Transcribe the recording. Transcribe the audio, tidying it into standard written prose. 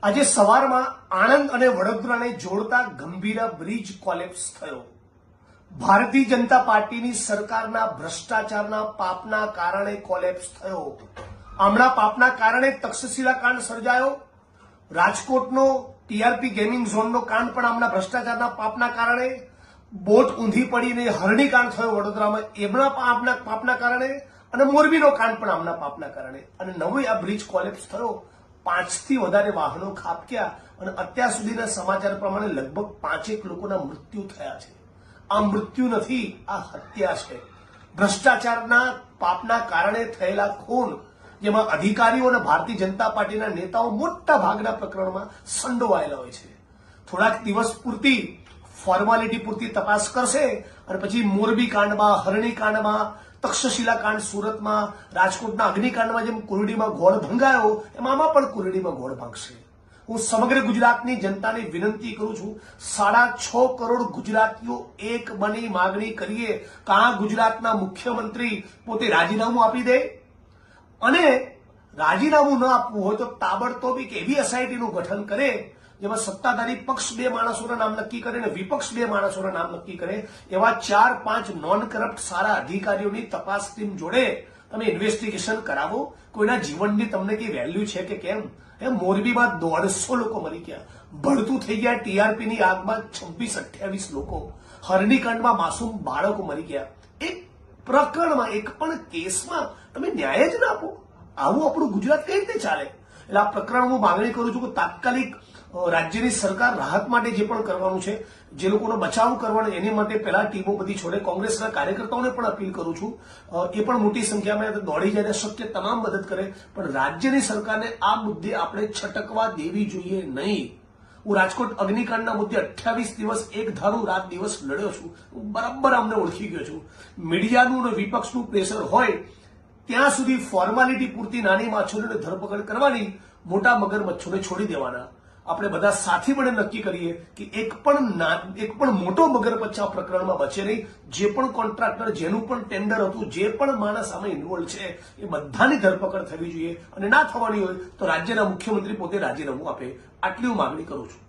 આજે સવારમાં આણંદ અને વડોદરાને જોડતા ગંભીરા બ્રિજ કોલેપ્સ થયો। ભારતીય જનતા પાર્ટીની સરકારના ભ્રષ્ટાચારના પાપના કારણે કોલેપ્સ થયો। આમના પાપના કારણે તક્ષશિલા કાંડ સર્જાયો। રાજકોટનો ટીઆરપી ગેમિંગ ઝોનનો કાંડ પણ આમના ભ્રષ્ટાચારના પાપના કારણે, બોટ ઊંધી પડીને હરણી કાંડ થયો વડોદરામાં એમના પાપના કારણે, અને મોરબીનો કાંડ પણ આમના પાપના કારણે, અને નવો આ બ્રિજ કોલેપ્સ થયો। 5 થી વધારે વાહનો ખાબક્યા અને અત્યાર સુધીના સમાચાર પ્રમાણે લગભગ 5 લોકોના મૃત્યુ થયા છે। આ મૃત્યુ નથી, આ હત્યા છે। ભ્રષ્ટાચારના પાપના કારણે થયેલા ખૂન, જેમાં અધિકારીઓ અને ભારતીય જનતા પાર્ટીના નેતાઓ મોટા ભાગના પ્રકરણમાં સંડોવાયેલા હોય છે। થોડાક દિવસ પૂરતી ફોર્માલિટી પૂરતી તપાસ કરશે અને પછી મોરબી કાંડમાં, હરણી કાંડમાં, તક્ષશિલા કાંડ સુરતમાં, રાજકોટના અગ્નિકાંડમાં જેમ કુરડીમાં ગોળ ભંગાયો એમ આમાં પણ કુરડીમાં ગોળ ભાંગશે। હું સમગ્ર ગુજરાતની જનતાને વિનંતી કરું છું, 6.5 કરોડ ગુજરાતીઓ એક બની માગણી કરીએ કે આ ગુજરાતના મુખ્યમંત્રી પોતે રાજીનામું આપી દે, અને રાજીનામું ન આપવું હોય તો તાબડતોબ એક એવી એસઆઈટીનું ગઠન કરે જેમાં સત્તાધારી પક્ષ 2 માણસોના નામ નક્કી કરે અને વિપક્ષ 2 માણસોના નામ નક્કી કરે। એવા 4-5 નોન કરપ્ટ સારા અધિકારીઓની તપાસ ટીમ જોડે તમે ઇન્વેસ્ટિગેશન કરાવો। કોઈના જીવનની તમને કઈ વેલ્યુ છે કે કેમ? એમ મોરબીમાં 150 લોકો મરી ગયા, ભડતું થઈ ગયા ટીઆરપીની આગમાં 26-28 લોકો, હરણીકાંડમાં માસૂમ બાળકો મરી ગયા। એક પ્રકરણમાં, એક પણ કેસમાં તમે ન્યાય જ ના આપો। આવું આપણું ગુજરાત કઈ રીતે ચાલે? એટલે આ પ્રકરણ હું માંગણી કરું છું કે તાત્કાલિક રાજ્યની સરકાર રાહત માટે જે પણ કરવાનું છે, જે લોકોનો બચાવ કરવાનો એની માટે પહેલા ટીમો બધી છોડે। કોંગ્રેસના કાર્યકર્તાઓને પણ અપીલ કરું છું, એ પણ મોટી સંખ્યામાં દોડી જાય, શક્ય તમામ મદદ કરે, પણ રાજ્યની સરકારને આ મુદ્દે આપણે છટકવા દેવી જોઈએ નહીં। હું રાજકોટ અગ્નિકાંડના મુદ્દે 28 દિવસ એક ધારું રાત દિવસ લડ્યો છું, હું બરાબર અમને ઓળખી ગયો છું। મીડિયાનું અને વિપક્ષનું પ્રેશર હોય ત્યાં સુધી ફોર્માલિટી પૂરતી નાની માછલીઓને ધરપકડ કરવાની, મોટા મગરમચ્છોને છોડી દેવાના। આપણે બધા સાથે મળીને નક્કી કરીએ કે એક પણ મોટો મગરમચ્છ આ પ્રકરણમાં બચે નહીં। જે પણ કોન્ટ્રાક્ટર, જેનું પણ ટેન્ડર હતું, જે પણ માણસ આમાં ઇન્વોલ્વ છે, એ બધાની ધરપકડ થવી જોઈએ, અને ના થવાની હોય તો રાજ્યના મુખ્યમંત્રી પોતે રાજીનામું આપે। આટલી હું માંગણી કરું છું।